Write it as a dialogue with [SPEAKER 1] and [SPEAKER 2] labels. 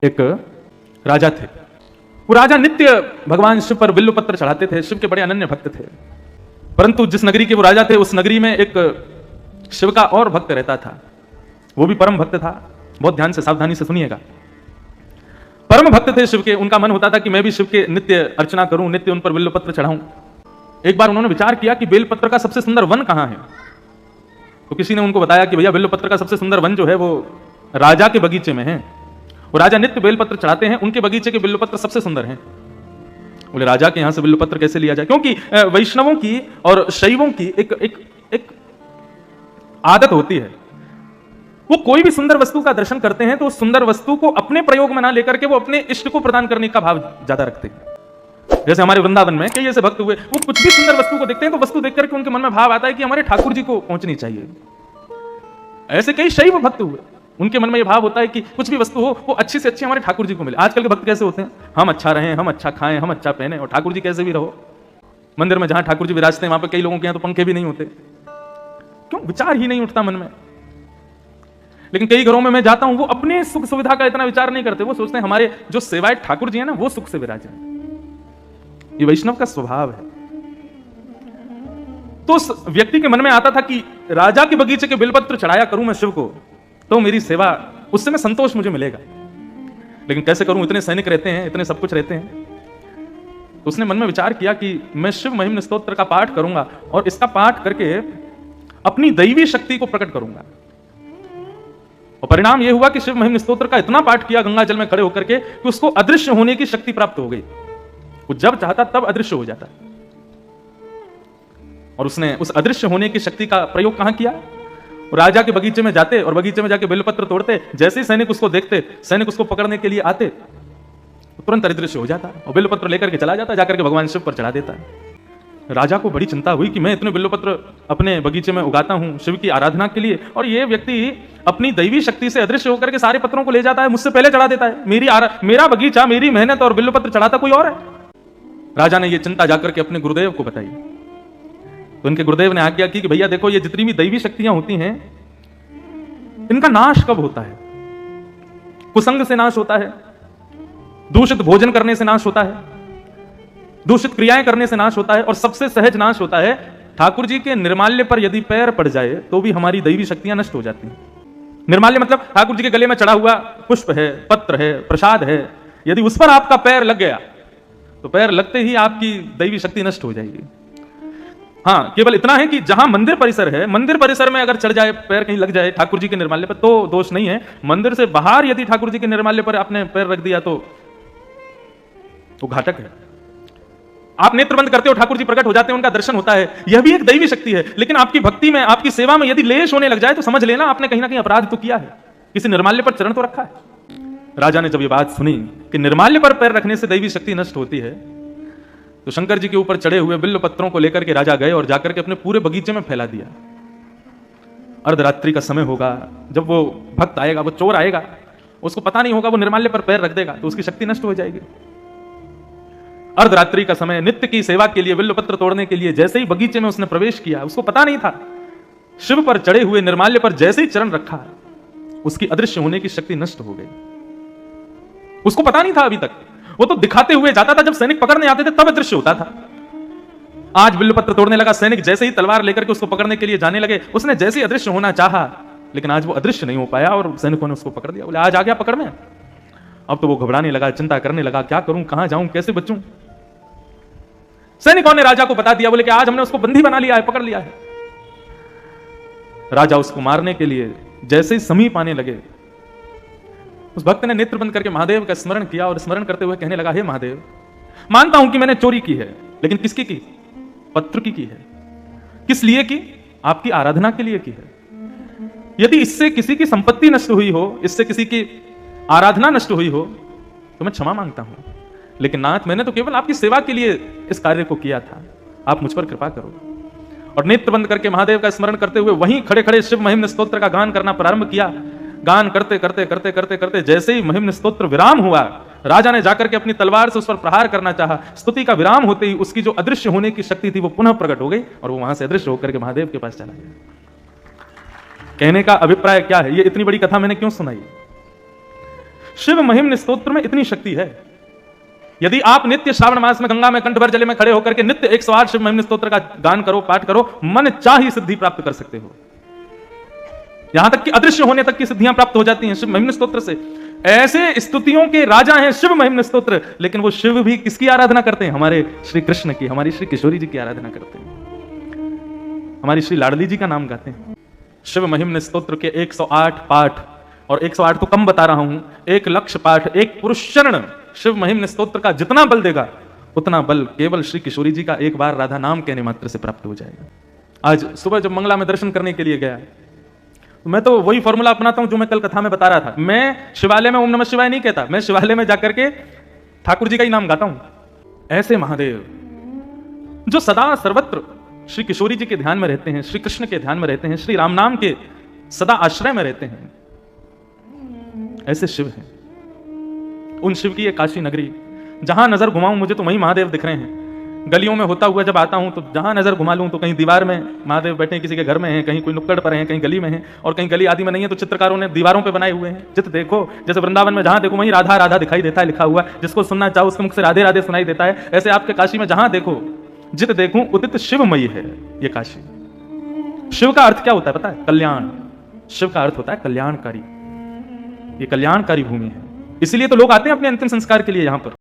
[SPEAKER 1] एक राजा थे। वो राजा नित्य भगवान शिव पर बिल्व पत्र चढ़ाते थे, शिव के बड़े अनन्य भक्त थे। परंतु जिस नगरी के वो राजा थे, उस नगरी में एक शिव का और भक्त रहता था। वो भी परम भक्त था। बहुत ध्यान से सावधानी से सुनिएगा। परम भक्त थे शिव के। उनका मन होता था कि मैं भी शिव के नित्य अर्चना करूं, नित्य उन पर बिल्व पत्र चढ़ाऊं। एक बार उन्होंने विचार किया कि बेल पत्र का सबसे सुंदर वन कहां है। तो किसी ने उनको बताया कि भैया बिल्व पत्र का सबसे सुंदर वन जो है वो राजा के बगीचे में है। वो राजा नित्य बेलपत्र चढ़ाते हैं, उनके बगीचे के बिल्वपत्र सबसे सुंदर हैं। बोले राजा के यहां से बिल्वपत्र कैसे लिया जाए? क्योंकि वैष्णवों की और शैवों की एक आदत होती है, वो कोई भी सुंदर वस्तु का दर्शन करते हैं तो उस सुंदर वस्तु को अपने प्रयोग में ना लेकर के वो अपने इष्ट को प्रदान करने का भाव ज्यादा रखते हैं। जैसे हमारे वृंदावन में कई ऐसे भक्त हुए, वो कुछ भी सुंदर वस्तु को देखते हैं तो वस्तु देख करके उनके मन में भाव आता है कि हमारे ठाकुर जी को पहुंचनी चाहिए। ऐसे कई शैव भक्त हुए, उनके मन में यह भाव होता है कि कुछ भी वस्तु हो वो अच्छी से अच्छी हमारे ठाकुर जी को मिले। आजकल के भक्त कैसे होते हैं, हम अच्छा रहें, हम अच्छा खाएं, हम अच्छा पहने, और ठाकुर जी कैसे भी रहो। मंदिर में जहां ठाकुर जी विराजते हैं वहां पर कई लोगों के यहां तो पंखे भी नहीं होते। क्यों? विचार ही नहीं उठता मन में। लेकिन कई घरों में मैं जाता हूं, वो अपने सुख सुविधा का इतना विचार नहीं करते। वो सोचते हैं हमारे जो सेवायत ठाकुर जी है ना, वो सुख से विराजे। ये वैष्णव का स्वभाव है। तो उस व्यक्ति के मन में आता था कि राजा के बगीचे के बिल्वपत्र चढ़ाया करूं मैं शिव को, तो मेरी सेवा, उससे मैं संतोष मुझे मिलेगा। लेकिन कैसे करूं? इतने सैनिक रहते हैं, इतने सब कुछ रहते हैं। तो उसने मन में विचार किया कि मैं शिव महिम्न स्तोत्र का पाठ करूंगा और इसका पाठ करके अपनी दैवी शक्ति को प्रकट करूंगा। और परिणाम यह हुआ कि शिव महिम्न स्तोत्र का इतना पाठ किया गंगा जल में खड़े होकर के कि उसको अदृश्य होने की शक्ति प्राप्त हो गई। वो जब चाहता तब अदृश्य हो जाता। और उसने उस अदृश्य होने की शक्ति का प्रयोग कहां किया? राजा के बगीचे में जाते और बगीचे में जाके बेलपत्र तोड़ते। जैसे ही सैनिक उसको देखते, सैनिक उसको पकड़ने के लिए आते, तो तुरंत अदृश्य हो जाता और बेलपत्र लेकर के चला जाता, जाकर के भगवान शिव पर चढ़ा देता। राजा को बड़ी चिंता हुई कि मैं इतने बेलपत्र अपने बगीचे में उगाता हूं शिव की आराधना के लिए, और ये व्यक्ति अपनी दैवी शक्ति से अदृश्य होकर के सारे पत्रों को ले जाता है, मुझसे पहले चढ़ा देता है। मेरा बगीचा, मेरी मेहनत और बेलपत्र चढ़ाता कोई और है। राजा ने यह चिंता जाकर के अपने गुरुदेव को बताई। तो उनके गुरुदेव ने आज्ञा की कि भैया देखो, ये जितनी भी दैवी शक्तियां होती हैं, इनका नाश कब होता है? कुसंग से नाश होता है, दूषित भोजन करने से नाश होता है, दूषित क्रियाएं करने से नाश होता है, और सबसे सहज नाश होता है ठाकुर जी के निर्माल्य पर यदि पैर पड़ जाए तो भी हमारी दैवी शक्तियां नष्ट हो जाती हैं। निर्माल्य मतलब ठाकुर जी के गले में चढ़ा हुआ पुष्प है, पत्र है, प्रसाद है, यदि उस पर आपका पैर लग गया तो पैर लगते ही आपकी दैवी शक्ति नष्ट हो जाएगी। हाँ, केवल इतना है कि जहां मंदिर परिसर है, मंदिर परिसर में अगर चढ़ जाए, पैर कहीं लग जाए ठाकुर जी के निर्माल्य पर, तो दोष नहीं है। मंदिर से बाहर यदि ठाकुर जी के निर्माल्य पर आपने पैर रख दिया तो घातक है। आप नेत्र बंद करते हो, ठाकुर जी प्रकट हो जाते हैं, उनका दर्शन होता है, यह भी एक दैवी शक्ति है। लेकिन आपकी भक्ति में, आपकी सेवा में यदि लेश होने लग जाए तो समझ लेना आपने कहीं ना कहीं अपराध तो किया है, किसी निर्माल्य पर चरण तो रखा है। राजा ने जब ये बात सुनी कि निर्माल्य पर पैर रखने से दैवी शक्ति नष्ट होती है, तो शंकर जी के ऊपर चढ़े हुए बिल्व पत्रों को लेकर के राजा गए और जाकर के अपने पूरे बगीचे में फैला दिया। अर्धरात्रि का समय होगा, जब वो भक्त आएगा, वो चोर आएगा, उसको पता नहीं होगा, वो निर्माल्य पर पैर रख देगा तो उसकी शक्ति नष्ट हो जाएगी। अर्धरात्रि का समय, नित्य की सेवा के लिए, बिल्व पत्र तोड़ने के लिए जैसे ही बगीचे में उसने प्रवेश किया, उसको पता नहीं था, शिव पर चढ़े हुए निर्माल्य पर जैसे ही चरण रखा, उसकी अदृश्य होने की शक्ति नष्ट हो गई। उसको पता नहीं था अभी तक, वो तो दिखाते हुए जाता था, जब सैनिक पकड़ने आते थे तब अदृश्य होता था। आज बिल्वपत्र तोड़ने लगा, सैनिक जैसे ही तलवार लेकर के उसको पकड़ने के लिए जाने लगे, उसने जैसे ही अदृश्य होना चाहा, लेकिन आज वो अदृश्य नहीं हो पाया और सैनिकों ने उसको पकड़ दिया। बोले आज आ गया पकड़ में। अब तो वो घबराने लगा, चिंता करने लगा, क्या करूं, कहां जाऊं, कैसे बचूं। सैनिकों ने राजा को बता दिया, बोले कि आज हमने उसको बंदी बना लिया है, पकड़ लिया है। राजा उसको मारने के लिए जैसे ही समीप आने लगे, उस भक्त ने नेत्र बंद करके महादेव का स्मरण किया और स्मरण करते हुए कहने लगा, हे महादेव, मानता हूं कि मैंने चोरी की है, लेकिन किसकी की? पत्र की है। किस लिए की? आपकी आराधना के लिए की है। यदि इससे किसी की संपत्ति नष्ट हुई हो, इससे किसी की आराधना नष्ट हुई हो, तो मैं क्षमा मांगता हूं, लेकिन नाथ, मैंने तो केवल आपकी सेवा के लिए इस कार्य को किया था, आप मुझ पर कृपा करो। और नेत्र बंद करके महादेव का स्मरण करते हुए वहीं खड़े खड़े शिव महिम्न स्तोत्र का गान करना प्रारंभ किया। गान करते करते करते करते करते जैसे ही महिम्न स्तोत्र विराम हुआ, राजा ने जाकर के अपनी तलवार से उस पर प्रहार करना चाहा। स्तुति का विराम होते ही उसकी जो अदृश्य होने की शक्ति थी वो पुनः प्रकट हो गई और वो वहां से अदृश्य होकर के महादेव के पास चला गया। कहने का अभिप्राय क्या है, ये इतनी बड़ी कथा मैंने क्यों सुनाई? शिव महिम्न स्तोत्र में इतनी शक्ति है, यदि आप नित्य श्रावण मास में गंगा में कंठ भर जले में खड़े होकर के नित्य 108 शिव महिम्न स्तोत्र का गान करो, पाठ करो, मन चाही सिद्धि प्राप्त कर सकते हो। यहां तक कि अदृश्य होने तक की सिद्धियां प्राप्त हो जाती हैं शिव महिम्न स्तोत्र से। ऐसे स्तुतियों के राजा हैं शिव महिम्न स्तोत्र, लेकिन वो शिव भी किसकी आराधना करते हैं? हमारे श्री कृष्ण की, हमारी श्री किशोरी जी की आराधना करते हैं, हमारी श्री लाडली जी का नाम गाते हैं। शिव महिम्न स्तोत्र के 108 पाठ, और 108 तो कम बता रहा हूं, 1,00,000 पाठ, एक पुरुष चरण शिव महिम्न स्तोत्र का जितना बल देगा, उतना बल केवल श्री किशोरी जी का एक बार राधा नाम कहने मात्र से प्राप्त हो जाएगा। आज सुबह जब मंगला में दर्शन करने के लिए गया, तो मैं तो वही फॉर्मूला अपनाता हूं जो मैं कल कथा में बता रहा था। मैं शिवालय में ओम नमः शिवाय नहीं कहता, मैं शिवालय में जाकर के ठाकुर जी का ही नाम गाता हूं। ऐसे महादेव जो सदा सर्वत्र श्री किशोरी जी के ध्यान में रहते हैं, श्री कृष्ण के ध्यान में रहते हैं, श्री राम नाम के सदा आश्रय में रहते हैं, ऐसे शिव हैं। उन शिव की एक काशी नगरी, जहां नजर घुमाऊं मुझे तो वहीं महादेव दिख रहे हैं। गलियों में होता हुआ जब आता हूं तो जहां नजर घुमा लूं तो कहीं दीवार में महादेव बैठे हैं, किसी के घर में हैं, कहीं कोई नुक्कड़ पर हैं, कहीं गली में हैं, और कहीं गली आदि में नहीं है तो चित्रकारों ने दीवारों पे बनाए हुए हैं। जित देखो, जैसे वृंदावन में जहां देखो वहीं राधा राधा दिखाई देता है लिखा हुआ, जिसको सुनना चाहो उसके मुख से राधे राधे सुनाई देता है। ऐसे आपके काशी में जहां देखो, जित देखूं उदित शिवमयी है ये काशी। शिव का अर्थ क्या होता है पता है? कल्याण। शिव का अर्थ होता है कल्याणकारी। ये कल्याणकारी भूमि है, इसीलिए तो लोग आते हैं अपने अंतिम संस्कार के लिए यहां पर।